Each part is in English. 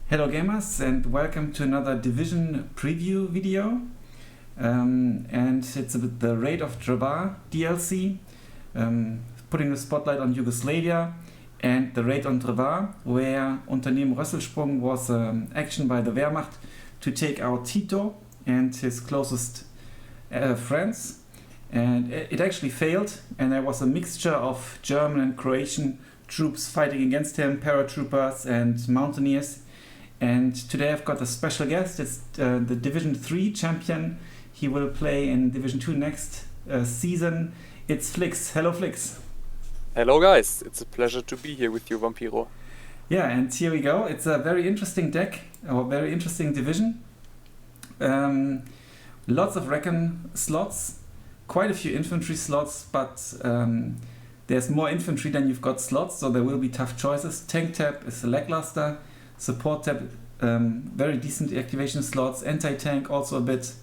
Hello gamers and welcome to another Division preview video, and it's the Raid of Drvar DLC, putting the spotlight on Yugoslavia and the Raid on Drvar, where Unternehmen Rösselsprung was action by the Wehrmacht to take out Tito and his closest friends, and it actually failed, and there was a mixture of German and Croatian troops fighting against him, paratroopers and mountaineers. And today I've got a special guest. It's the Division 3 champion. He will play in Division 2 next season. It's Flix. Hello, Flix. Hello, guys. It's a pleasure to be here with you, Vampiro. Yeah, and here we go. It's a very interesting deck, or very interesting division. Lots of Recon slots, quite a few infantry slots, but there's more infantry than you've got slots, so there will be tough choices. Tank tab is lackluster. Support tab, very decent activation slots. Anti-tank also a bit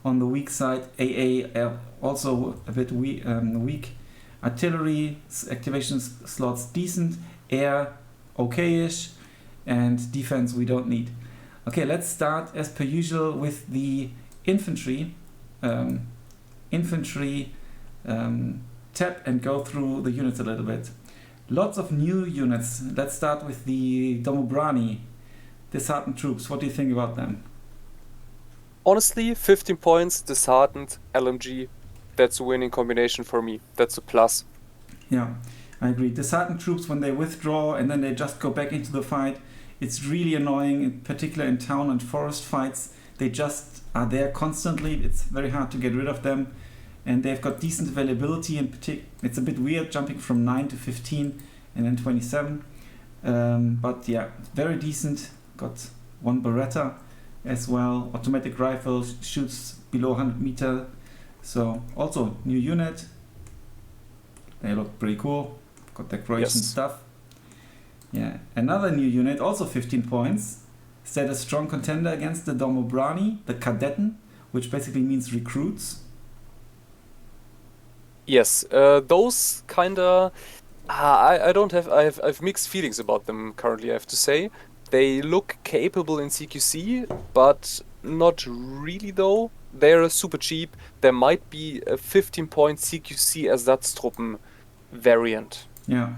on the weak side. AA also a bit weak. Artillery activation slots decent. Air okay-ish. And defense we don't need. Okay, let's start as per usual with the infantry. Tab and go through the units a little bit. Lots of new units. Let's start with the Domobrani, disheartened troops. What do you think about them? Honestly, 15 points, disheartened, LMG. That's a winning combination for me. That's a plus. Yeah, I agree. Disheartened troops, when they withdraw and then they just go back into the fight, it's really annoying, in particular in town and forest fights. They just are there constantly. It's very hard to get rid of them. And they've got decent availability in particular. It's a bit weird jumping from 9 to 15 and then 27. But yeah, very decent. Got one Beretta as well. Automatic rifle, shoots below 100 meter. So also new unit. They look pretty cool. Got the Croatian stuff. Yeah, another new unit, also 15 points. Set a strong contender against the Domobrani, the Kadetten, which basically means recruits. Yes, those kinda... I have mixed feelings about them currently, I have to say. They look capable in CQC, but not really though. They're super cheap. There might be a 15-point CQC Ersatztruppen variant. Yeah,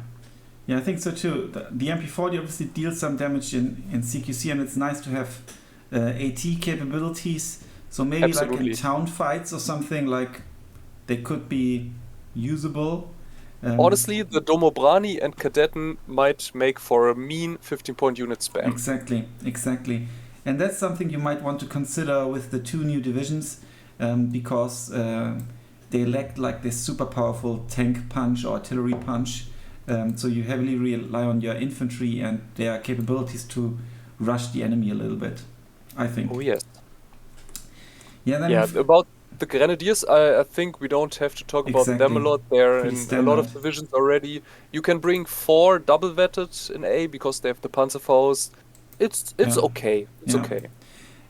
I think so too. The MP40 obviously deals some damage in CQC, and it's nice to have AT capabilities. So maybe Absolutely. Like in town fights or something, like they could be usable. Honestly, the Domobrani and Kadetten might make for a mean 15-point unit spam. Exactly. And that's something you might want to consider with the two new divisions, because they lack like this super powerful tank punch or artillery punch. So you heavily rely on your infantry and their capabilities to rush the enemy a little bit, I think. Oh yes. Yeah, About the Grenadiers, I think we don't have to talk about them a lot. They're Pretty in a lot of standard. divisions already. You can bring 4 double vetted in A because they have the Panzerfaust. It's Yeah. okay. It's Yeah. okay.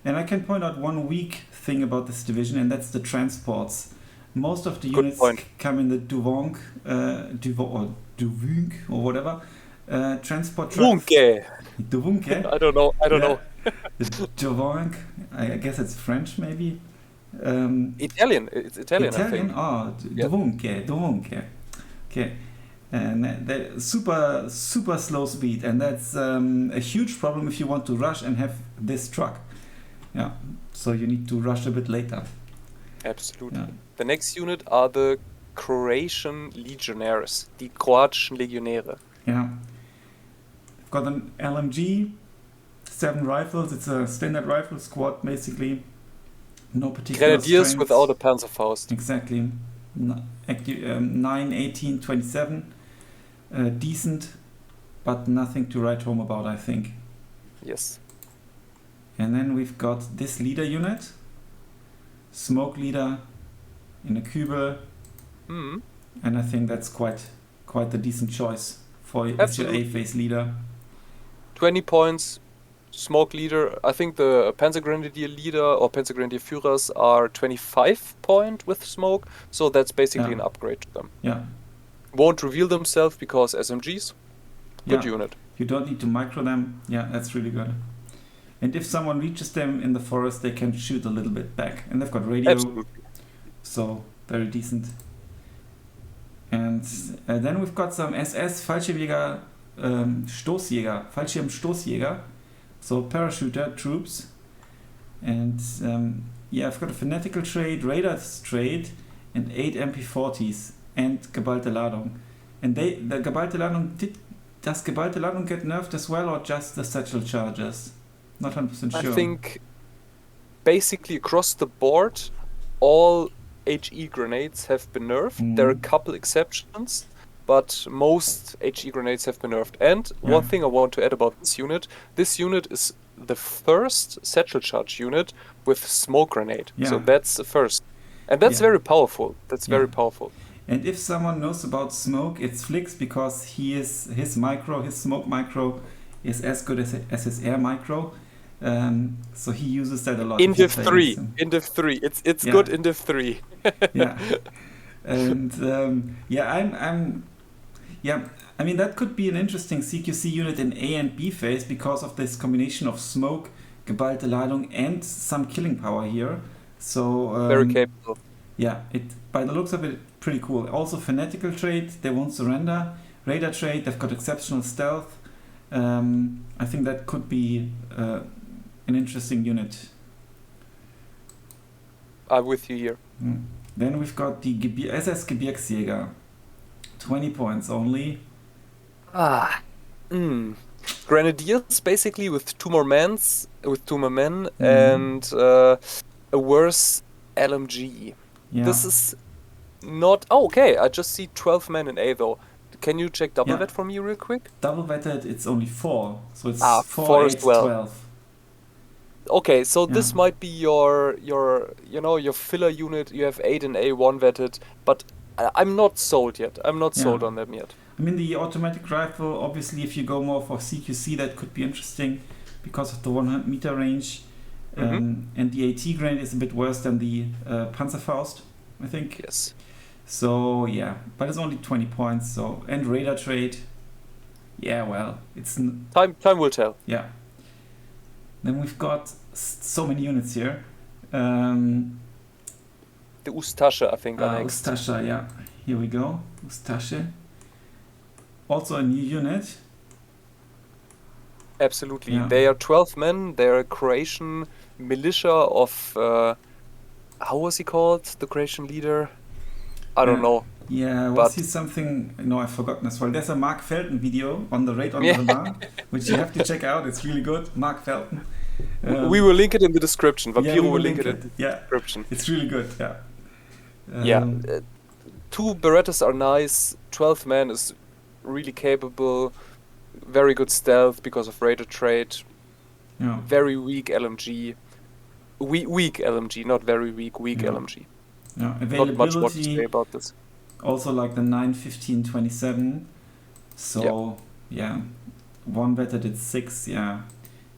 And I can point out one weak thing about this division, and that's the transports. Most of the Good units point. come in the Duvonk or whatever. Transport trucks. Runke. Duvunke. I don't know. The Duvonk. I guess it's French, maybe. Italian. It's Italian, I think. Oh, Yeah. Duvunke. Okay. And they're super slow speed, and that's a huge problem if you want to rush and have this truck. Yeah, so you need to rush a bit later. Absolutely. Yeah. The next unit are the Croatian Legionnaires, die Croatian Legionnaires. Yeah. I've got an LMG, 7 rifles. It's a standard rifle squad, basically. No particular Grenadiers strength. without a Panzerfaust. Exactly. 9, 18, 27. Decent, but nothing to write home about, I think. Yes. And then we've got this leader unit. Smoke leader in a Kübel. Hmm. And I think that's quite the decent choice for your Absolutely. A-phase leader. 20 points, smoke leader. I think the Panzer Grenadier leader or Panzer Grenadier Führers are 25 point with smoke, so that's basically Yeah. an upgrade to them. Yeah. Won't reveal themselves because SMGs. Good Yeah. unit. You don't need to micro them. Yeah, that's really good. And if someone reaches them in the forest, they can shoot a little bit back. And they've got radio, Absolutely. so very decent. And then we've got some SS Fallschirmjäger, Fallschirmstoßjäger, so parachuter troops. And I've got a fanatical trait, radar trait, and 8 MP40s and geballte Ladung. And the geballte Ladung, does geballte Ladung get nerfed as well, or just the satchel charges? Not 100% sure. I think basically across the board, all HE grenades have been nerfed. There are a couple exceptions, but most HE grenades have been nerfed. And one thing I want to add about this unit is the first satchel charge unit with smoke grenade. So that's the first. And that's very powerful. That's very powerful. And if someone knows about smoke, it's Flix, because his smoke micro is as good as his air micro. So he uses that a lot. In Div 3. It's good in Div 3. Yeah. And I mean, that could be an interesting CQC unit in A and B phase because of this combination of smoke, geballte Ladung, and some killing power here. So very capable. Yeah, by the looks of it, pretty cool. Also fanatical trait, they won't surrender. Radar trait, they've got exceptional stealth. I think that could be an interesting unit. I'm with you here. Then we've got the SS Gebirgsjäger. 20 points only. Grenadiers, basically, with two more men, and a worse LMG. Yeah. This is not... Oh, okay, I just see 12 men in A, though. Can you check double vet for me real quick? Double vetted, it's only 4. So it's 4, 8, 12. 12. Okay, so this might be your filler unit. You have 8 in A, 1 vetted, but I'm not sold yet. I'm not sold on them yet. I mean, the automatic rifle, obviously, if you go more for CQC, that could be interesting because of the 100 meter range. And the AT grenade is a bit worse than the Panzerfaust, I think. Yes. So, yeah, but it's only 20 points. So, and radar trade. Yeah, well, it's... Time will tell. Yeah. Then we've got so many units here. The Ustasche, I think, are next. Ustasche, yeah. Here we go. Ustasche. Also a new unit. Absolutely. Yeah. They are 12 men. They're a Croatian militia of... how was he called? The Croatian leader? I don't know. Yeah, was he something... No, I've forgotten as well. There's a Mark Felton video on the Raid on Drvar, which you have to check out. It's really good. Mark Felton. We will link it in the description. Vampiro will link it in the description. It's really good, yeah. 2 Berettas are nice. 12 men is really capable. Very good stealth because of radar trait. Yeah. Very weak LMG. Weak LMG, not very weak. LMG. Yeah. Not much more to say about this. Also like the 9, 15, 27. So, yeah. 1 vetted at 6, yeah.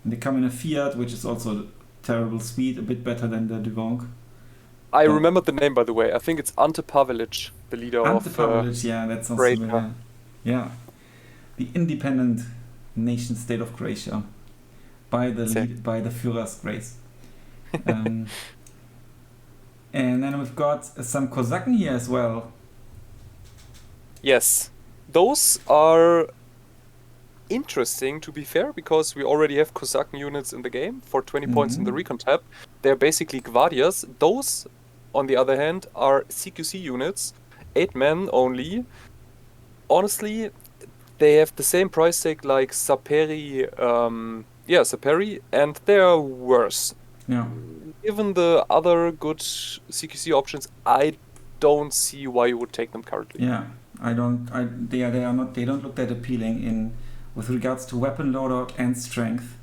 And they come in a Fiat, which is also terrible speed, a bit better than the Duvonk. I remember the name, by the way. I think it's Ante Pavelic, the leader Ante of Pavelic, yeah, that sounds familiar. Yeah. The independent nation state of Croatia. By the Führer's grace. And then we've got some Kosaken here as well. Yes. Those are interesting, to be fair, because we already have Kosaken units in the game for 20 points in the recon tab. They're basically Gvardias. Those, on the other hand, are CQC units, 8 men only. Honestly, they have the same price tag like Saperi, Saperi, and they are worse. Yeah. Given the other good CQC options, I don't see why you would take them currently. Yeah, they don't look that appealing with regards to weapon loadout and strength.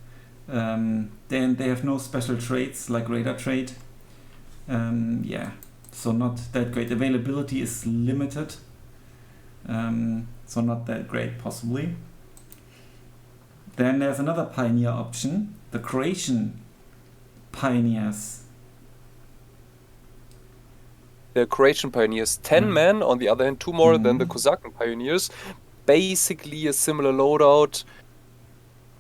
Then they have no special traits like radar trait. So not that great. Availability is limited. So not that great, possibly. Then there's another Pioneer option, the Croatian Pioneers. The Croatian Pioneers, 10 men, on the other hand, 2 more than the Kosaken Pioneers. Basically a similar loadout.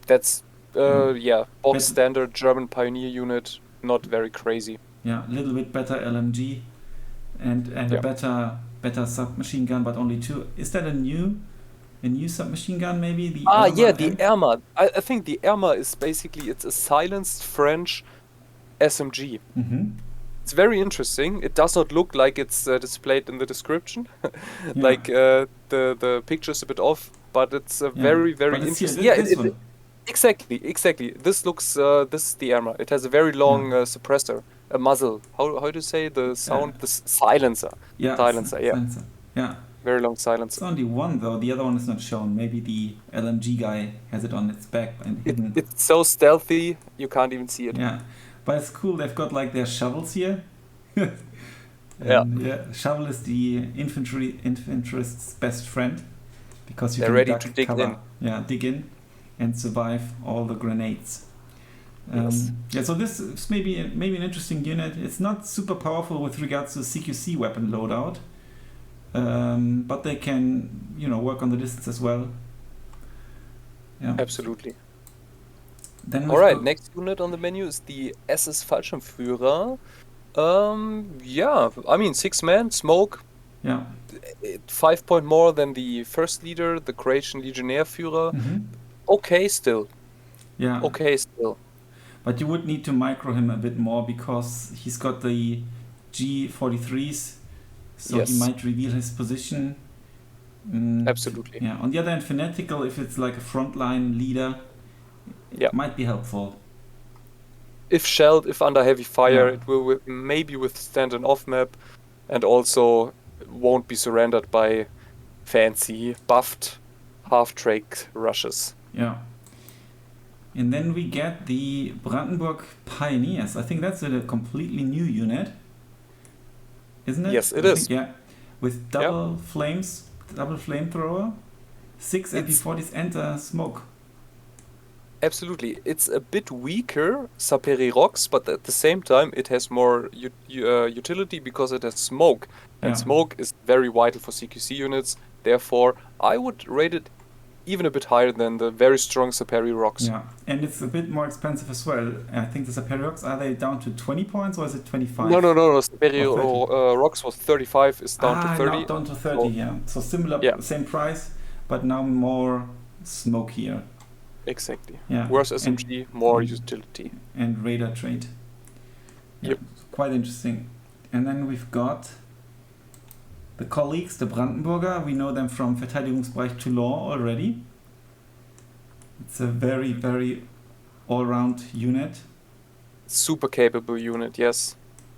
That's box standard German Pioneer unit, not very crazy. Yeah, a little bit better LMG and a better submachine gun, but only 2. Is that a new submachine gun maybe? The The Erma. I think the Erma is basically, it's a silenced French SMG. Mm-hmm. It's very interesting. It does not look like it's displayed in the description. Like the picture's a bit off, but it's a very interesting. Exactly. This looks. This is the Erma. It has a very long suppressor, a muzzle. How do you say the sound? The silencer. Yeah. Silencer. Yeah. Very long silencer. It's only one though. The other one is not shown. Maybe the LMG guy has it on its back and hidden. It's so stealthy you can't even see it. Yeah, but it's cool. They've got like their shovels here. Shovel is the infantryist's best friend because you They're can ready to dig in. Yeah, dig in and survive all the grenades. So this is maybe an interesting unit. It's not super powerful with regards to CQC weapon loadout, but they can work on the distance as well. Yeah, absolutely. Then alright, next unit on the menu is the SS Fallschirmführer. 6 men, smoke. Yeah. 5 point more than the first leader, the Croatian Legionnaire Führer. Mm-hmm. Okay still. Yeah. Okay still. But you would need to micro him a bit more because he's got the G43s, so he might reveal his position. Absolutely. Yeah. On the other hand, fanatical, if it's like a frontline leader, it might be helpful. If shelled, if under heavy fire, it will maybe withstand an off-map, and also won't be surrendered by fancy, buffed, half-track rushes. Yeah. And then we get the Bratenberg Pioneers. I think that's a completely new unit, isn't it? Yes, it is. With double flames, double flamethrower, 6 MP40s and a smoke. Absolutely. It's a bit weaker, Saperi rocks, but at the same time it has more utility because it has smoke. And smoke is very vital for CQC units. Therefore, I would rate it even a bit higher than the very strong Saperi rocks. Yeah, and it's a bit more expensive as well. I think the Saperi rocks, are they down to 20 points or is it 25? No. Saperi rocks was 35, is down to 30. Now down to 30, So similar, same price, but now more smoke here. Exactly. Yeah. Worse SMG, more utility. And radar trait. Yep. Quite interesting. And then we've got the colleagues, the Brandenburger. We know them from Verteidigungsbereich Toulon already. It's a very, very all-round unit. Super capable unit, yes.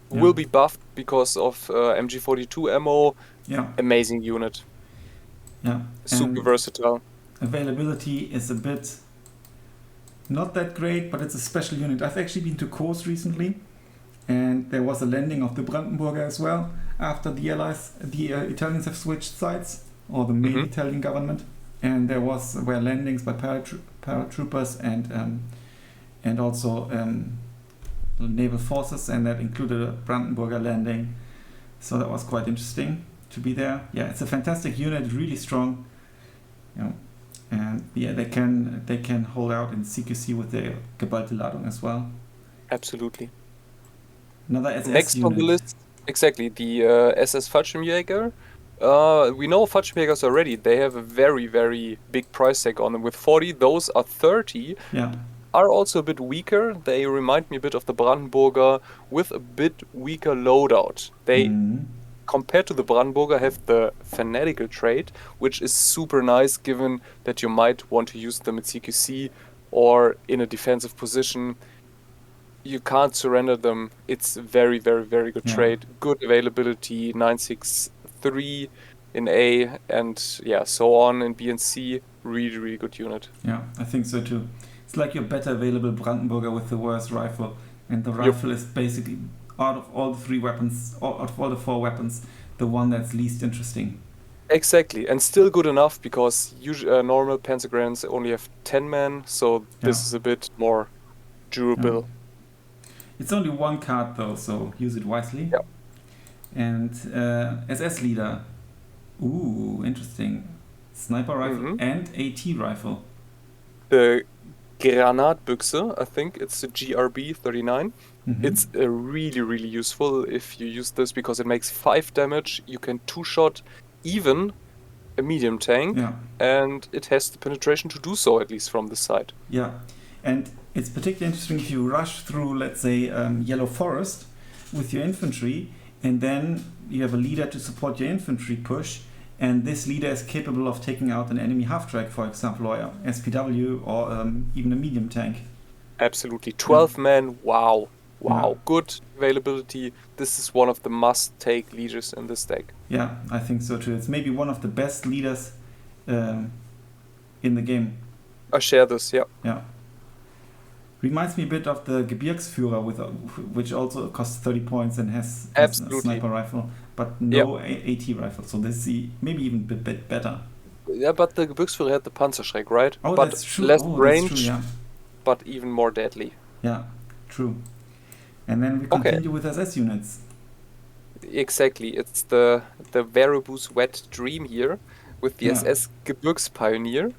Will be buffed because of MG42 ammo. Yeah. Amazing unit. Yeah. Super versatile. Availability is a bit not that great, but it's a special unit. I've actually been to Kos recently, and there was a landing of the Brandenburger as well after the Italians have switched sides, or the main Italian government, and there were landings by paratroopers and also naval forces, and that included a Brandenburger landing. So that was quite interesting to be there. Yeah, it's a fantastic unit, really strong. And they can hold out in CQC with their geballte Ladung as well. Absolutely. Another SS Next unit. on the list, exactly, the SS Fallschirmjäger. We know Fallschirmjägers already. They have a very, very big price tag on them. With 40, those are 30. Yeah. Are also a bit weaker. They remind me a bit of the Brandenburger with a bit weaker loadout. They, compared to the Brandenburger, have the fanatical trait, which is super nice given that you might want to use them at CQC or in a defensive position. You can't surrender them. It's very, very, very good trait. Good availability, 963 in A, and so on in B and C. Really, really good unit. Yeah, I think so too. It's like your better available Brandenburger with the worst rifle, and the rifle is basically out of all the 3 weapons, out of all the 4 weapons, the one that's least interesting. Exactly, and still good enough because normal Panzergranates only have 10 men, so this is a bit more durable. Yeah. It's only 1 card though, so use it wisely. Yeah. And SS leader. Ooh, interesting. Sniper rifle and AT rifle. The Granatbüchse, I think it's the GRB 39. Mhm. It's really, really useful if you use this because it makes 5 damage. You can two-shot even a medium tank, Yeah. and it has the penetration to do so, at least from the side. Yeah, and it's particularly interesting if you rush through, let's say, Yellow Forest with your infantry, and then you have a leader to support your infantry push, and this leader is capable of taking out an enemy half-track, for example, or SPW, or even a medium tank. Absolutely. 12 men, wow. Wow, Yeah. good availability. This is one of the must-take leaders in this deck. Yeah, I think so too. It's maybe one of the best leaders in the game. I share this, yeah. Yeah. Reminds me a bit of the Gebirgsführer, which also costs 30 points and has a Absolutely. sniper rifle, but no AT rifle. So this is maybe even a bit better. Yeah, but the Gebirgsführer had the Panzerschreck, right? Oh, but that's true. less Oh, range, that's true, yeah. but even more deadly. Yeah, true. And then we Okay. continue with SS units. Exactly. It's the Veribus Wet Dream here with the Yeah. SS Gebirgs Pioneer.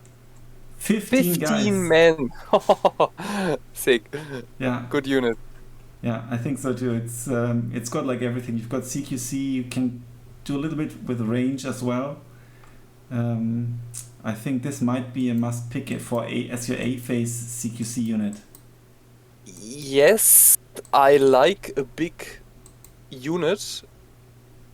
15 guys. 15 men. Sick. Yeah. Good unit. Yeah, I think so too. It's got like everything. You've got CQC. You can do a little bit with range as well. I think this might be a must pick for as your A phase CQC unit. Yes, I like a big unit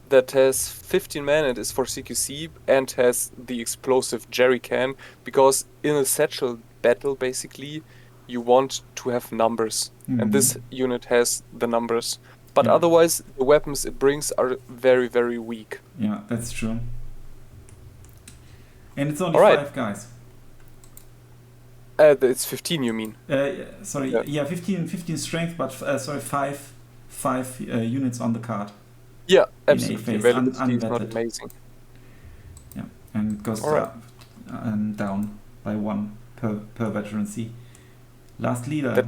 that has 15 men and is for CQC and has the explosive jerry can, because in a satchel battle basically you want to have numbers, and this unit has the numbers, but Yeah. otherwise the weapons it brings are very, very weak. Yeah, that's true. And it's only All right. 5 guys. It's 15, you mean? Sorry, Yeah. yeah, 15 strength, but sorry, 5 units on the card. Yeah, In absolutely. A phase, Availability is not unvetted. amazing. Yeah, and it goes All right. down by 1 per veterancy. Last leader.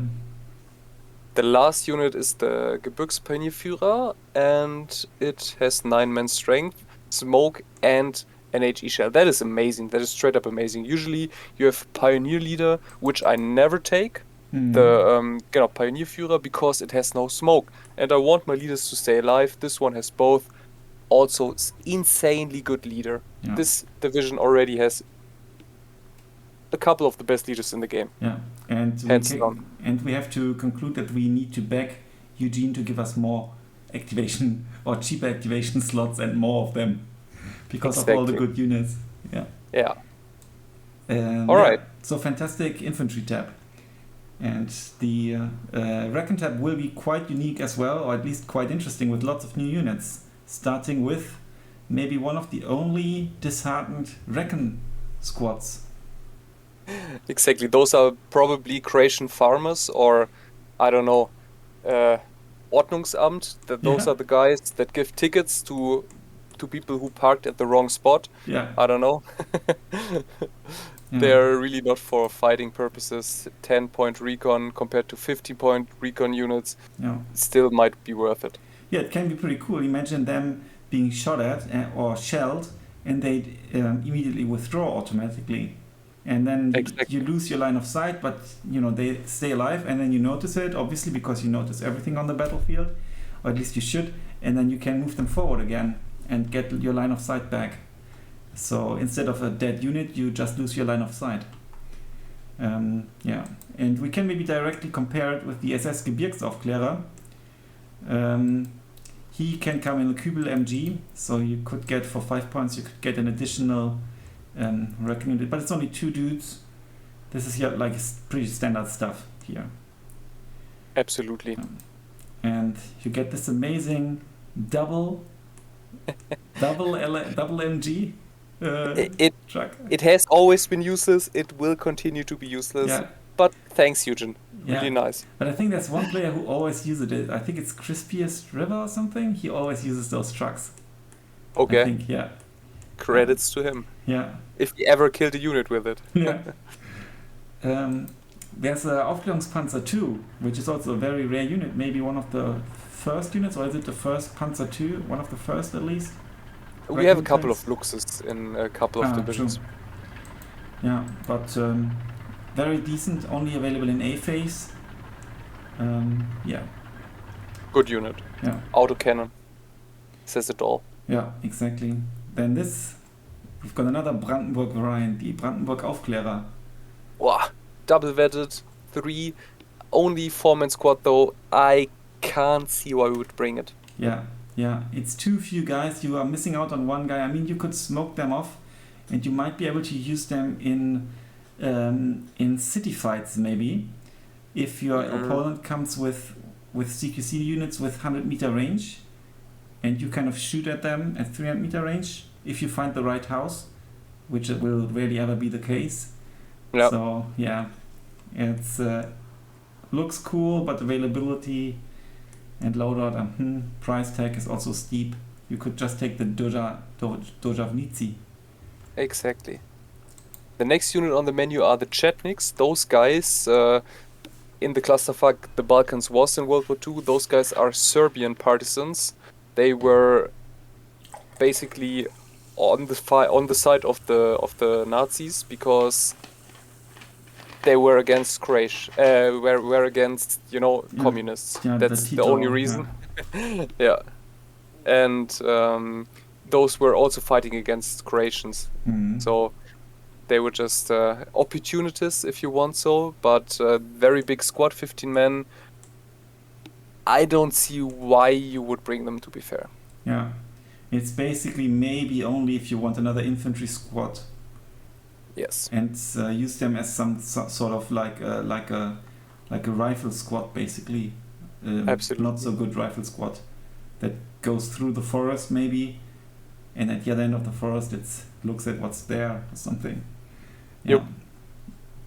The last unit is the Gebirgspionierführer, and it has 9 men strength, smoke, and an HE shell. That is amazing. That is straight up amazing. Usually you have Pioneer Leader, which I never take, the Pionierführer, because it has no smoke. And I want my leaders to stay alive. This one has both. Also, it's insanely good leader. Yeah. This division already has a couple of the best leaders in the game. Yeah, and Hands down. we have to conclude that we need to beg Eugene to give us more activation or cheaper activation slots and more of them because of all the Exactly. good units. Yeah. Yeah. All right. So fantastic infantry tab, and the Recon tab will be quite unique as well, or at least quite interesting with lots of new units. Starting with maybe one of the only disheartened Recon squads. Exactly. Those are probably Croatian farmers, or I don't know, Ordnungsamt. Those Yeah. are the guys that give tickets to people who parked at the wrong spot. Yeah. I don't know. Yeah. They're really not for fighting purposes. 10-point recon compared to 50-point recon units Yeah. still might be worth it. Yeah, it can be pretty cool. Imagine them being shot at or shelled, and they immediately withdraw automatically, and then Exactly. you lose your line of sight. But they stay alive, and then you notice it, obviously, because you notice everything on the battlefield, or at least you should, and then you can move them forward again and get your line of sight back. So instead of a dead unit, you just lose your line of sight. Yeah, and we can maybe directly compare it with the SS Gebirgsaufklärer. He can come in a Kübel MG, so you could get for 5 points, you could get an additional Recon unit, but it's only 2 dudes. This is like pretty standard stuff here. Absolutely. And you get this amazing double MG truck. It has always been useless. It will continue to be useless. Yeah. But thanks, Eugen. Yeah. Really nice. But I think there's one player who always uses it. I think it's Crispiest River or something. He always uses those trucks. Okay. I think, yeah. Credits to him. Yeah. If he ever killed a unit with it. Yeah. There's a Aufklärungspanzer 2, which is also a very rare unit. Maybe one of the first units, or is it the first Panzer 2? One of the first, at least. We have a Recon couple tanks? of Luxus in a couple of divisions. True. Yeah, but very decent, only available in A phase. Yeah. Good unit. Yeah. Autocannon. Says it all. Yeah, exactly. Then we've got another Bratenberg variant, the Bratenberg Aufklärer. Wow. Double vetted, 3, only 4-man squad though. I can't see why we would bring it. Yeah, it's too few guys. You are missing out on one guy. I mean, you could smoke them off, and you might be able to use them in city fights maybe, if your opponent comes with CQC units with 100-meter range, and you kind of shoot at them at 300-meter range if you find the right house, which will rarely ever be the case. Yep. So yeah, it's looks cool, but availability and loadout price tag is also steep. You could just take the Dojavnici. Exactly. The next unit on the menu are the Chatniks. Those guys, in the clusterfuck the Balkans was in World War II, those guys are Serbian partisans. They were basically on the side of the Nazis because they were against Croatia, were against communists. Yeah, that's the Tito, only reason. Yeah, and those were also fighting against Croatians. So they were just opportunists, if you want so, but very big squad, 15 men. I don't see why you would bring them, to be fair. Yeah, it's basically maybe only if you want another infantry squad. Yes. And use them as some sort of like a rifle squad, basically. Absolutely. Not so good rifle squad that goes through the forest maybe, and at the other end of the forest it looks at what's there or something. Yeah. Yep.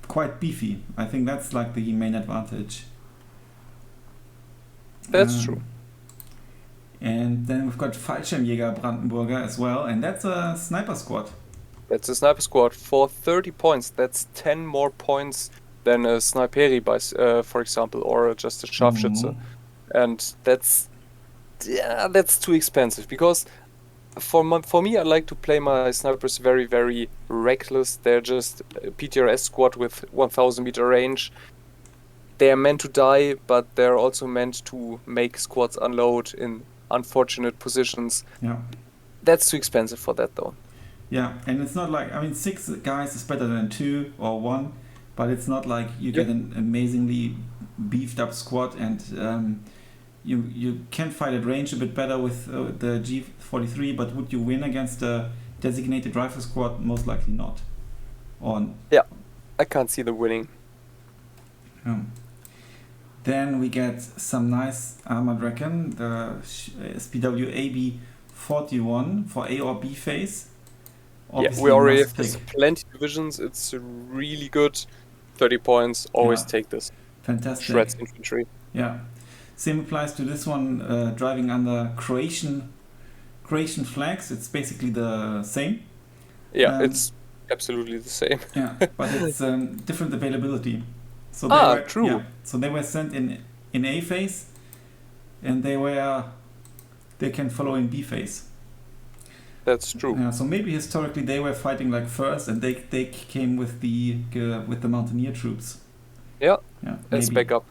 Quite beefy. I think that's like the main advantage. That's true. And then we've got Fallschirmjäger Brandenburger as well, and that's a sniper squad. That's a sniper squad for 30 points. That's 10 more points than a Sniperi, for example, or just a Scharfschütze. And that's too expensive, because for me, I like to play my snipers very, very reckless. They're just a PTRS squad with 1000 meter range. They are meant to die, but they're also meant to make squads unload in unfortunate positions. Yeah. That's too expensive for that, though. Yeah, and it's not like, 6 guys is better than 2 or 1, but it's not like you get an amazingly beefed up squad, and you can fight at range a bit better with the G43, but would you win against a designated rifle squad? Most likely not. Yeah, I can't see them winning. Then we get some nice armored recon, the SPW AB41 for A or B phase. Obviously, we already have this plenty of divisions. It's really good. 30 points. Always take this. Fantastic. Shreds infantry. Yeah. Same applies to this one, driving under Croatian flags. It's basically the same. Yeah, it's absolutely the same. Yeah, but it's different availability. So true. Yeah, so they were sent in A phase, and they can follow in B phase. That's true. Yeah, so maybe historically they were fighting like first, and they came with the Mountaineer troops. Yeah, as backup.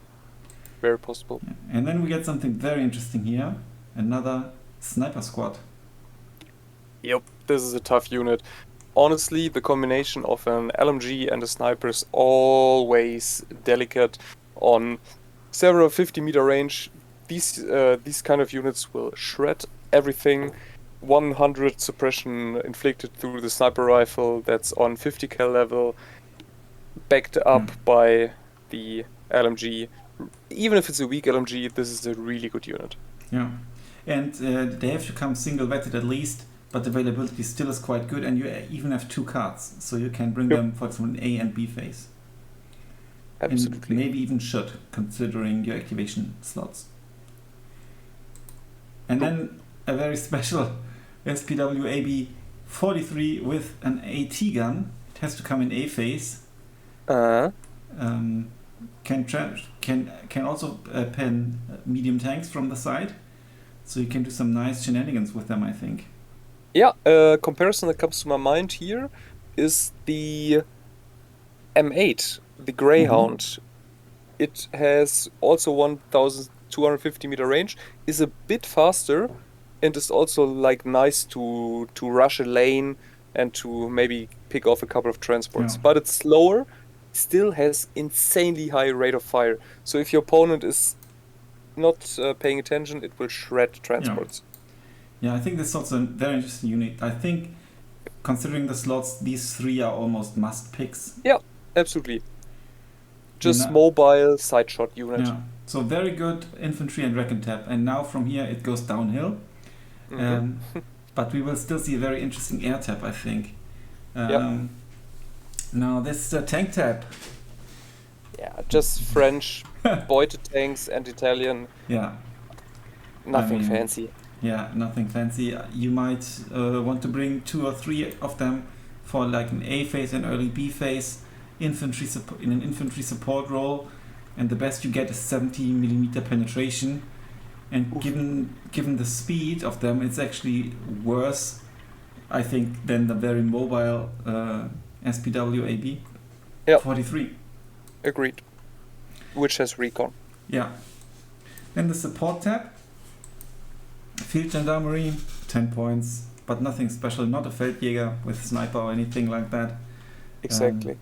Very possible. Yeah. And then we get something very interesting here. Another sniper squad. Yep, this is a tough unit. Honestly, the combination of an LMG and a sniper is always delicate. On several 50-meter range, these kind of units will shred everything. 100 suppression inflicted through the sniper rifle, that's on 50 cal level, backed up by the LMG. Even if it's a weak LMG, this is a really good unit. Yeah, and they have to come single vetted at least, but the availability still is quite good, and you even have 2 cards, so you can bring them, for example, in A and B phase. Absolutely. And maybe even should, considering your activation slots. And then a very special SPW AB43 with an AT gun. It has to come in A phase. Can also pen medium tanks from the side, so you can do some nice shenanigans with them, I think. Yeah, a comparison that comes to my mind here is the M8 the Greyhound, it has also 1,250 meter range, is a bit faster, and is also like nice to rush a lane and to maybe pick off a couple of transports. Yeah. But it's slower, still has insanely high rate of fire. So if your opponent is not paying attention, it will shred transports. Yeah, I think this is also a very interesting unit. I think, considering the slots, these three are almost must picks. Yeah, absolutely. Just mobile side shot unit. Yeah. So very good infantry and Wreck and Tap. And now from here it goes downhill. But we will still see a very interesting air tap, I think. Now this is a tank tap. Yeah, just French Beute tanks and Italian. Yeah. Nothing fancy. Yeah, nothing fancy. You might want to bring 2 or 3 of them for like an A phase and early B phase infantry in an infantry support role, and the best you get is 70mm penetration. And given the speed of them, it's actually worse, I think, than the very mobile SPW AB 43. Agreed. Which has recon. Yeah. Then the support tab. Field Gendarmerie, 10 points, but nothing special. Not a Feldjäger with sniper or anything like that. Exactly.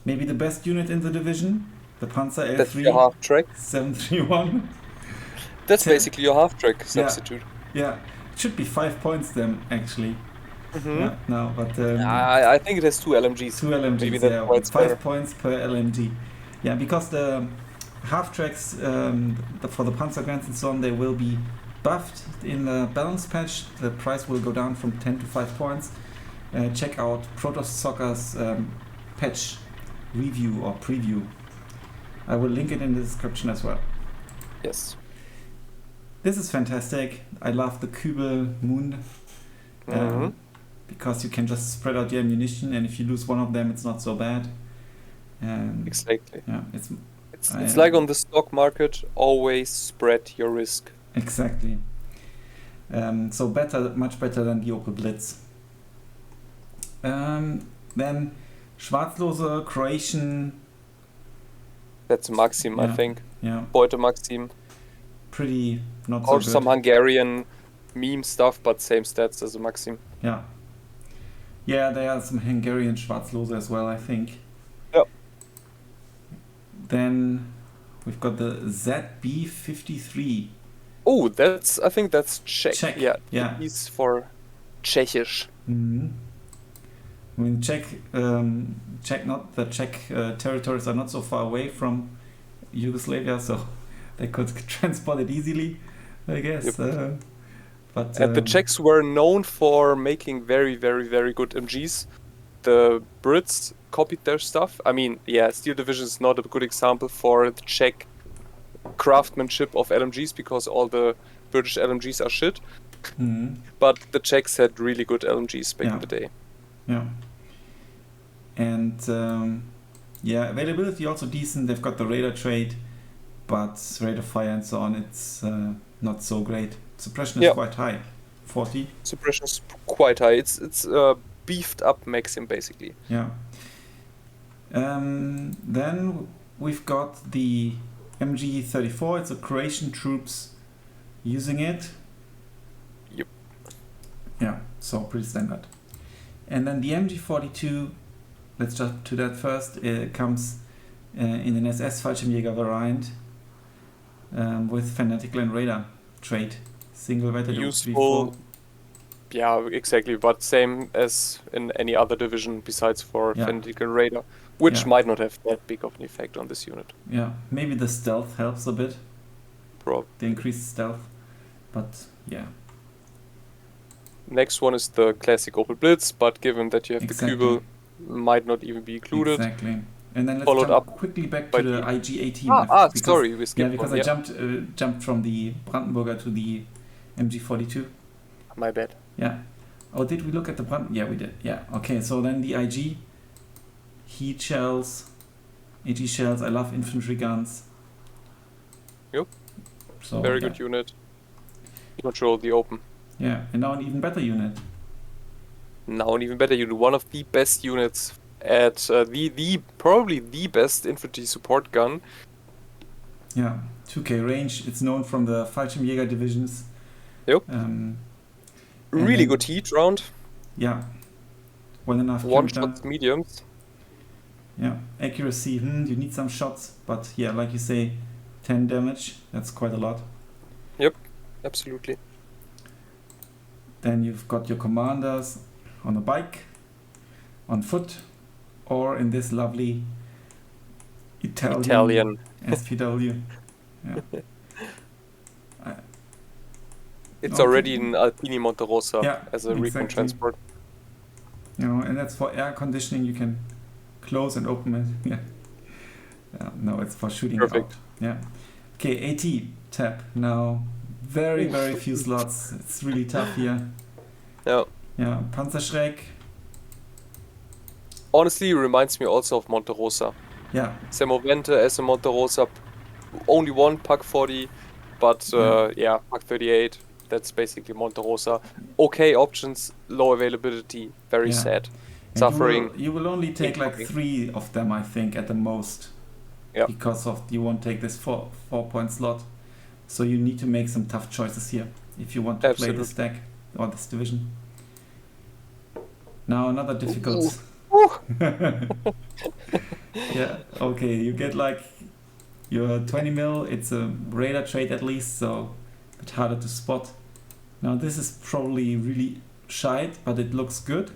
Maybe the best unit in the division, the Panzer L3. That's your half track. 731. That's basically your half track substitute. Yeah. It should be 5 points then, actually. Yeah, no, but I think it has 2 LMGs. 2 LMGs, maybe that's why it's 5 better. points per LMG. Yeah, because the half tracks for the Panzer Grants and so on, they will be buffed in the balance patch. The price will go down from 10 to 5 points. Check out Protoss Soccer's patch review or preview. I will link it in the description as well. Yes. This is fantastic. I love the Kübel Moon. Because you can just spread out your ammunition, and if you lose one of them, it's not so bad. Exactly. Yeah, it's like on the stock market, always spread your risk. Exactly. So much better than the Opel Blitz. Then Schwarzlose Croatian. That's Maxim, I think. Yeah. Beute Maxim. Pretty not so or good. Some Hungarian meme stuff, but same stats as a Maxim. Yeah. Yeah, there are some Hungarian Schwarzlose as well, I think. Yeah. Then we've got the ZB53. Oh, I think that's Czech. Yeah. He's for Czechish. Mm-hmm. I mean, Czech territories are not so far away from Yugoslavia, so they could transport it easily, I guess. Yep. And the Czechs were known for making very, very, very good MGs. The Brits copied their stuff. I mean, Steel Division is not a good example for the Czech craftsmanship of LMGs because all the British LMGs are shit. Mm-hmm. But the Czechs had really good LMGs back in the day. Yeah. And availability also decent. They've got the radar trait, but rate of fire and so on, it's not so great. Suppression is quite high, 40. Suppression is quite high. It's beefed up Maxim basically. Yeah. Then we've got the MG34. It's a Croatian troops using it. Yep. Yeah, so pretty standard. And then the MG42, let's jump to that first. It comes in an SS Fallschirmjäger variant with fanatical and radar trait. Single weighted useful. Yeah, exactly. But same as in any other division besides for fanatical radar, which might not have that big of an effect on this unit. Yeah, maybe the stealth helps a bit. Probably. The increased stealth, but yeah. Next one is the classic Opel Blitz, but given that you have the Kübel, might not even be included. Exactly. And then let's jump quickly back to the IG-18. Sorry, we skipped because I jumped from the Bratenberger to the MG42. My bad. Yeah. Oh, did we look at the Brandenburger? Yeah, we did. Yeah. Okay, so then the IG, heat shells, AG shells. I love infantry guns. Yep. So, very good unit. Control the open. Yeah, and now an even better unit. Now an even better unit. One of the best units at the probably the best infantry support gun. Yeah, 2K range. It's known from the Fallschirmjäger divisions. Yep. And Really then- good heat round. Yeah. 1.5 One kilometer. shot mediums. Yeah. Accuracy, you need some shots, but yeah, like you say, 10 damage. That's quite a lot. Absolutely. Then you've got your commanders on a bike, on foot, or in this lovely Italian. SPW. Yeah. It's Okay. already in Alpini Monterosa Yeah, as a recon exactly. transport. And that's for air conditioning. You can close and open it. Yeah. No, it's for shooting Perfect. out. Yeah. Okay, AT tab. Now, very few slots. It's really tough here. Yeah. Yeah, Panzerschreck. Honestly, it reminds me also of Monterosa. Yeah, Semovente as a Monterosa, only one Pak 40, but yeah, Pak 38. That's basically Monterosa. Okay options, low availability, very Yeah. sad. and Suffering. You will only take like Incoming. 3 of them, I think, at the most. Yeah. Because of you won't take this 4-point slot. So you need to make some tough choices here if you want to play Absolutely. this deck or this division. Now another difficult. Ooh. Yeah, okay, you get like your 20 mil, it's a radar trade at least, so a bit harder to spot. Now this is probably really shite, but it looks good.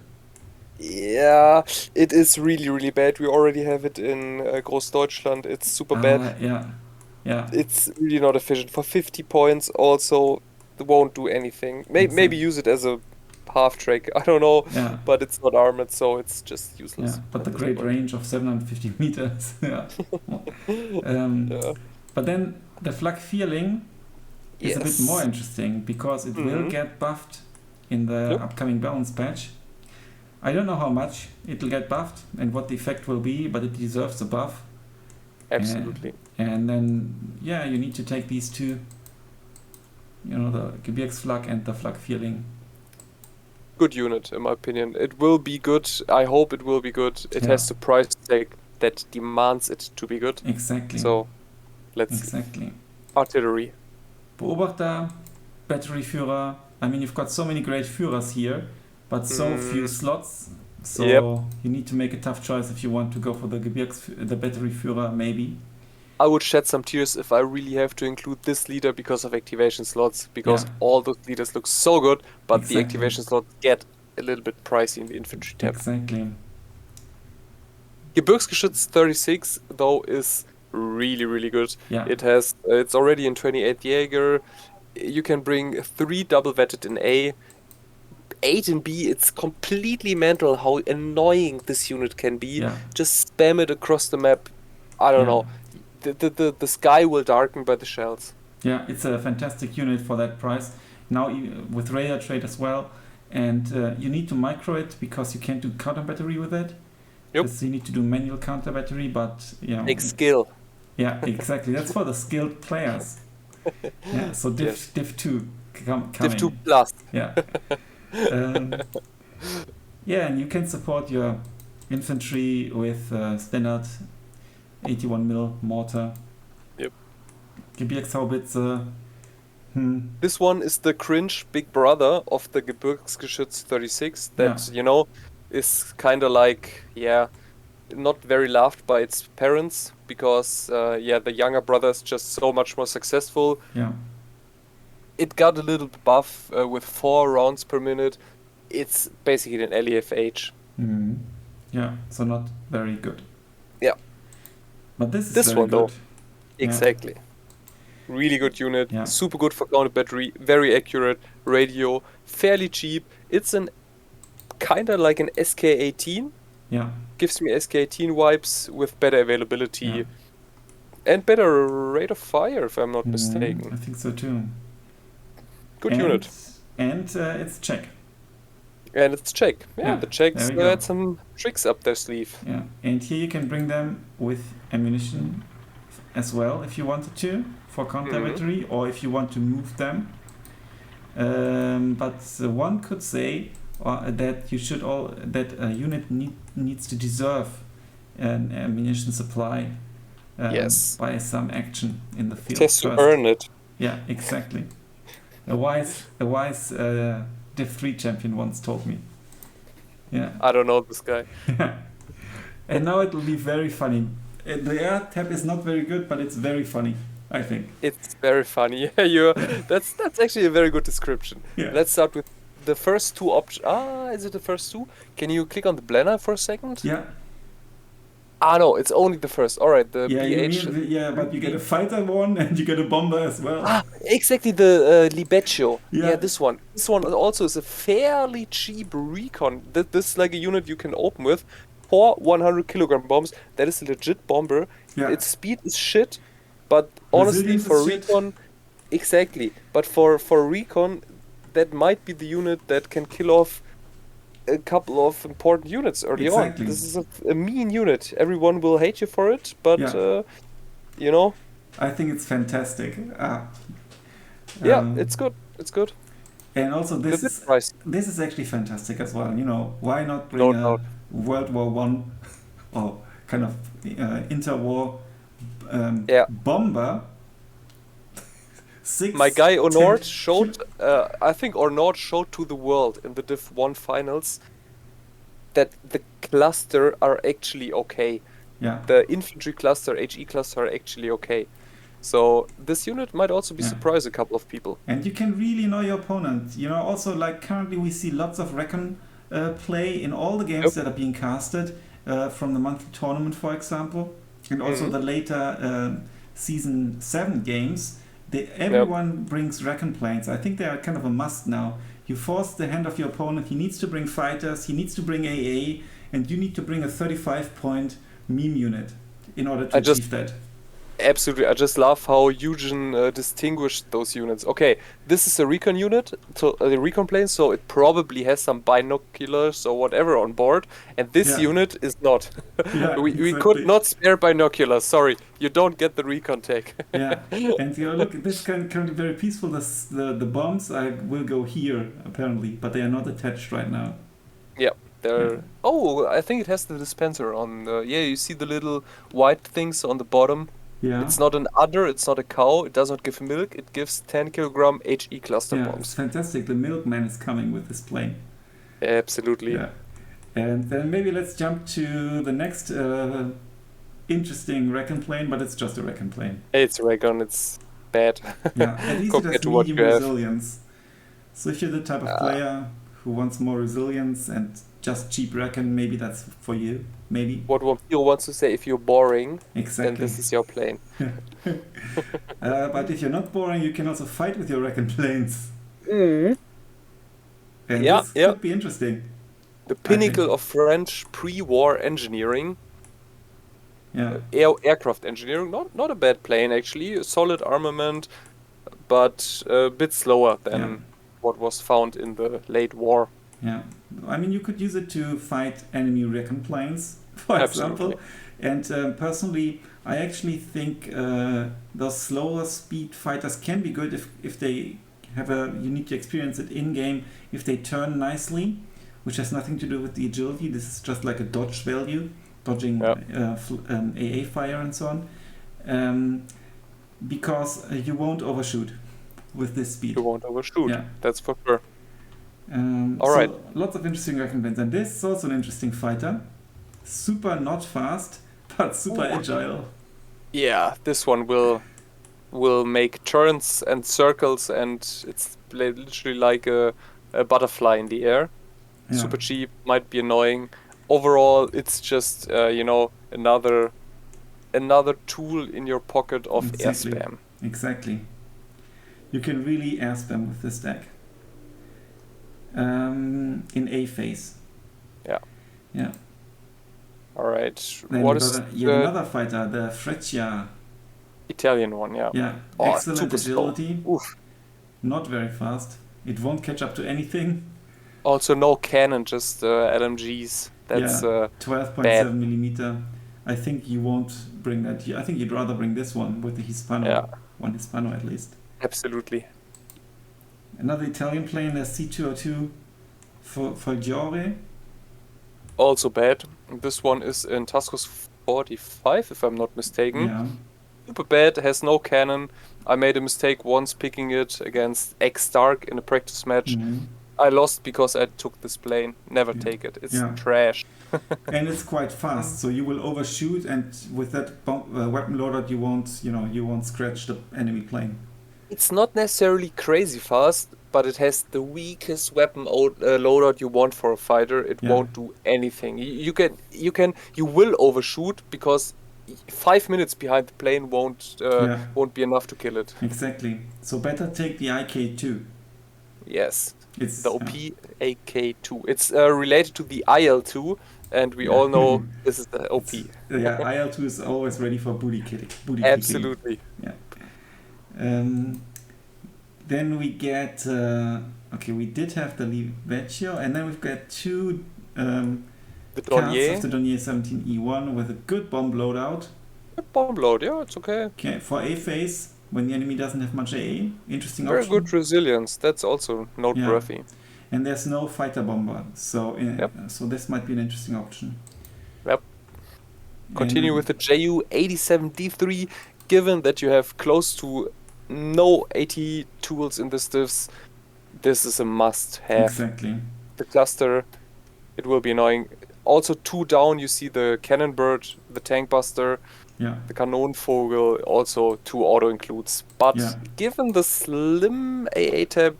Yeah, it is really bad. We already have it in Großdeutschland. It's super bad. Yeah, It's really not efficient. For 50 points, also, it won't do anything. Maybe use it as a half track. I don't know, yeah, but it's not armored, so it's just useless. yeah. But at the this great point. range of 750 meters. Yeah. Yeah. But then the Flak feeling is a bit Yes. more interesting because it will Mhm. get buffed in the Yep. upcoming balance patch. I don't know how much it'll get buffed and what the effect will be, but it deserves a buff. Absolutely. And then, yeah, you need to take these two, the Gebirgsflak and the Flak feeling. Good unit, in my opinion. It will be good. I hope it will be good. It has the price tag that demands it to be good. Exactly. So, let's see. Exactly. Artillery. Beobachter, Batteryführer. I mean, you've got so many great Führers here, but so few slots. So Yep. you need to make a tough choice if you want to go for the Batteryführer, maybe. I would shed some tears if I really have to include this leader because of activation slots, because Yeah. all those leaders look so good, but Exactly. the activation slots get a little bit pricey in the infantry tab. Exactly. Gebirgsgeschütz 36 though is really good. Yeah. It's already in 28 Jaeger. You can bring 3 double vetted in A. 8 in B, it's completely mental how annoying this unit can be. Yeah. Just spam it across the map. I don't Yeah. know. The sky will darken by the shells. Yeah, it's a fantastic unit for that price. Now with radar trade as well, and you need to micro it because you can't do counter battery with it. Yep. So you need to do manual counter battery, but Take skill. Yeah, exactly. That's for the skilled players. Yeah. So Div 2 coming. Div 2 plus. Yeah. Yeah, and you can support your infantry with standard 81 mil mortar. Yep. Gebirgshaubitze. This one is the cringe big brother of the Gebirgsgeschütz 36 that, is kind of like, not very loved by its parents because, the younger brother is just so much more successful. Yeah. It got a little buff with 4 rounds per minute. It's basically an LEFH. Yeah, so not very good. Yeah. But this is This very one, though. good. Exactly. Really good unit. Yeah. Super good for counter battery. Very accurate. Radio. Fairly cheap. It's an kind of like an SK18. Yeah. Gives me SK18 vibes with better availability. Yeah. And better rate of fire, if I'm not I mistaken. think so too. Good unit. And it's Czech. And it's Czech. Yeah, Yeah, the Czechs there we go. had some tricks up their sleeve. Yeah. And here you can bring them with ammunition as well if you wanted to for counter battery or if you want to move them. But one could say, that you should that a unit needs to deserve an ammunition supply Yes. by some action in the field. It has to first. earn it. Yeah, exactly. A wise Div 3 champion once told me. Yeah. I don't know this guy. And now it will be very funny. The air tab is not very good, but it's very funny, I think. It's very funny. That's actually a very good description. Yeah. Let's start with the first two options. Is it the first two? Can you click on the banner for a second? Yeah. No, it's only the first. All right, the Yeah, BH. but you get a fighter one and you get a bomber as well. Exactly, the Libeccio. Yeah. Yeah, this one. This one also is a fairly cheap recon. This is like a unit you can open with 4 100 kilogram bombs. That is a legit bomber. Yeah. Its speed is shit, but honestly, Resilience for is shit. recon, exactly. But for recon, that might be the unit that can kill off a couple of important units early Exactly. on. This is a mean unit. Everyone will hate you for it, but you know. I think it's fantastic. It's good. It's good. And also This is pricey. this is actually fantastic as well. You know, why not bring No a doubt. World War One or kind of interwar bomber? My guy Ornord 10 showed, I think Ornord showed to the world in the Div 1 finals that the cluster are actually okay. Yeah. The infantry cluster, HE cluster are actually okay. So this unit might also be surprise a couple of people. And you can really know your opponent. You know, also like currently we see lots of Recon play in all the games that are being casted from the monthly tournament, for example, and also the later season 7 games. Everyone brings Recon planes. I think they are kind of a must now. You force the hand of your opponent. He needs to bring fighters. He needs to bring AA, and you need to bring a 35-point meme unit in order to achieve that. Absolutely, I just love how Eugen distinguished those units. Okay, this is a recon unit, so the recon plane, so it probably has some binoculars or whatever on board, and this unit is not. We could not spare binoculars. Sorry, you don't get the recon take. And you know, look, this can be very peaceful. The bombs will go here apparently, but they are not attached right now. Yeah. Oh, I think it has the dispenser on the. Yeah, you see the little white things on the bottom. Yeah. It's not an udder, it's not a cow, it does not give milk, it gives 10 kilogram HE cluster bombs. It's fantastic. The milkman is coming with this plane. Absolutely. Yeah. And then maybe let's jump to the next interesting Recon plane, but it's just a Recon plane. It's Recon, it's bad. Yeah, at least it has medium resilience. So if you're the type of player who wants more resilience and just cheap Recon, maybe that's for you. Maybe. What Vampiro wants to say, if you're boring, then this is your plane. But if you're not boring, you can also fight with your Recon planes. And this could be interesting. The pinnacle of French pre-war engineering. Yeah. Aircraft engineering, not a bad plane actually, a solid armament, but a bit slower than what was found in the late war. Yeah, I mean, you could use it to fight enemy Recon planes, for example. And personally, I actually think those slower speed fighters can be good if they have you need to experience it in game, if they turn nicely, which has nothing to do with the agility. This is just like a dodge value, dodging AA fire and so on. Because you won't overshoot with this speed. You won't overshoot, that's for sure. Lots of interesting Recon planes, and this is also an interesting fighter. Super not fast, but super agile. Yeah, this one will make turns and circles, and it's literally like a butterfly in the air. Yeah. Super cheap, might be annoying. Overall, it's just another tool in your pocket of air spam. Exactly. You can really air spam with this deck. In A phase. Yeah. All right. Then what is another fighter, the Freccia? Italian one, yeah. Yeah. Excellent agility. Not very fast. It won't catch up to anything. Also, no cannon, just LMGs. That's 12.7 millimeter. I think you won't bring that. I think you'd rather bring this one with the Hispano. Yeah. One Hispano at least. Absolutely. Another Italian plane, the C202. Folgiore. Also bad. This one is in Tascos 45, if I'm not mistaken. Yeah. Super bad, has no cannon. I made a mistake once picking it against X-Stark in a practice match. Mhm. I lost because I took this plane. Never take it. It's Yeah. trash. And it's quite fast, so you will overshoot, and with that weapon loadout, you won't scratch the enemy plane. It's not necessarily crazy fast, but it has the weakest weapon loadout you want for a fighter. It Yeah. won't do anything. You will overshoot because 5 minutes behind the plane won't be enough to kill it. Exactly. So better take the IK2. Yes, It's the OP AK2. It's related to the IL2, and we all know this is the OP. Yeah, IL2 is always ready for booty kicking. Absolutely. Yeah. Then we get we did have the Livecchio, and then we've got two The cards Dornier. of the Dornier 17E1 with a good bomb loadout. Bomb load, yeah, it's okay. Okay, for A phase when the enemy doesn't have much AA. Interesting Very option. good resilience. That's also noteworthy. And there's no fighter bomber, so Yep. so this might be an interesting option. Yep. Continue And- with the JU87D3. Given that you have close to no AT tools in this diffs, this is a must-have. Exactly. The cluster, it will be annoying. Also, 2 down, you see the Cannon Bird, the Tank Buster, Yeah. the Kanonenvogel, also 2 auto includes. But Yeah. given the slim AA tab,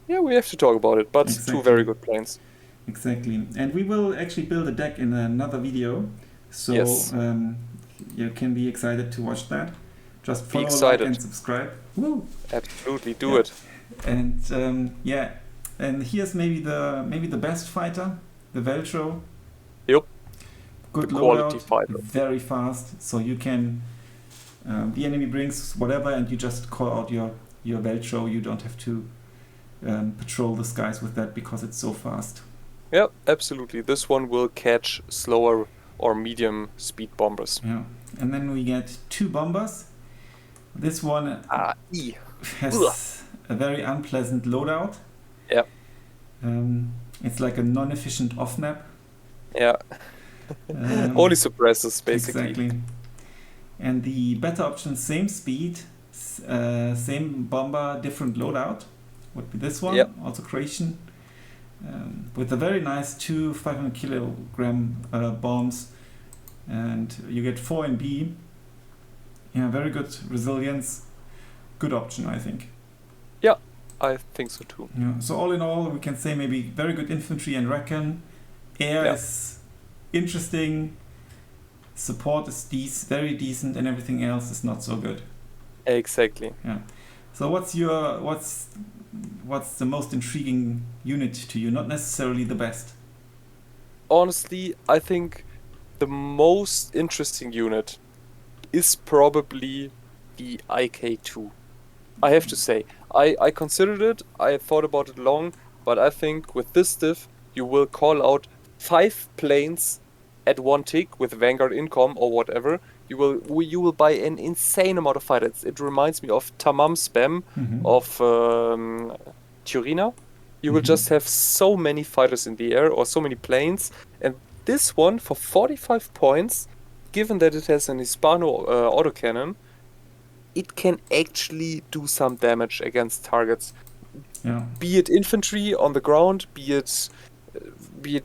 yeah, we have to talk about it. But Exactly. 2 very good planes. Exactly. And we will actually build a deck in another video, so Yes. You can be excited to watch that. Just follow, like, excited. and subscribe. Woo! Absolutely, do Yeah. it. And and here's maybe the best fighter, the Veltro. Yep. Good The quality loadout, fighter. very fast. So you can the enemy brings whatever, and you just call out your Veltro. You don't have to patrol the skies with that because it's so fast. Yep, absolutely. This one will catch slower or medium speed bombers. Yeah. And then we get 2 bombers. This one E. has Ugh. a very unpleasant loadout. Yep. It's like a non-efficient off-map. Yeah. Only suppresses, basically. Exactly. And the better option, same speed, same bomber, different loadout, would be this one. Yep. Also Croatian. With a very nice 2 500 kilogram bombs. And you get 4 in B. Yeah, very good resilience. Good option, I think. I think so too. Yeah. So all in all, we can say maybe very good infantry and recon. Air Yeah. is interesting. Support is very decent, and everything else is not so good. Exactly. So what's the most intriguing unit to you? Not necessarily the best. Honestly, I think the most interesting unit is probably the IK2. I have to say, I considered it, I thought about it long, but I think with this diff, you will call out 5 planes at one tick with Vanguard income or whatever. You will buy an insane amount of fighters. It reminds me of Tamam spam of Turina. You will just have so many fighters in the air or so many planes, and this one for 45 points, given that it has an Hispano autocannon, it can actually do some damage against targets. Yeah. Be it infantry on the ground, be it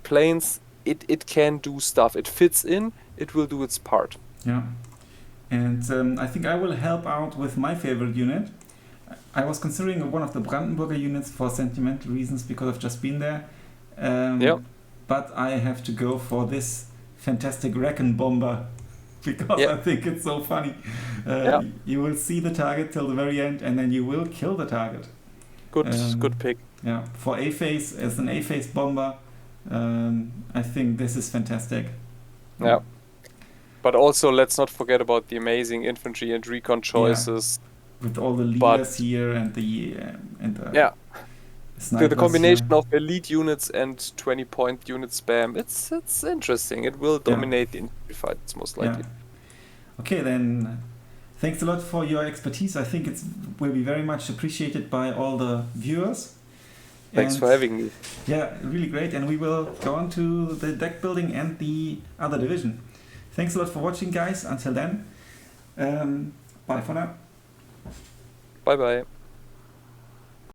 planes, it can do stuff. It fits in, it will do its part. Yeah. And I think I will help out with my favorite unit. I was considering one of the Brandenburger units for sentimental reasons because I've just been there. But I have to go for this fantastic Recon bomber because I think it's so funny. You will see the target till the very end, and then you will kill the target. Good pick. Yeah, for A-phase, as an A-phase bomber, I think this is fantastic. Yeah. But also, let's not forget about the amazing infantry and recon choices. With all the leaders here and the snipers the combination here. of elite units and 20-point unit spam, it's interesting. It will dominate the infantry fights, most likely. Yeah. Okay, then thanks a lot for your expertise. I think it will be very much appreciated by all the viewers. Thanks for having me. Yeah, really great. And we will go on to the deck building and the other division. Thanks a lot for watching, guys. Until then, bye for now. Bye bye.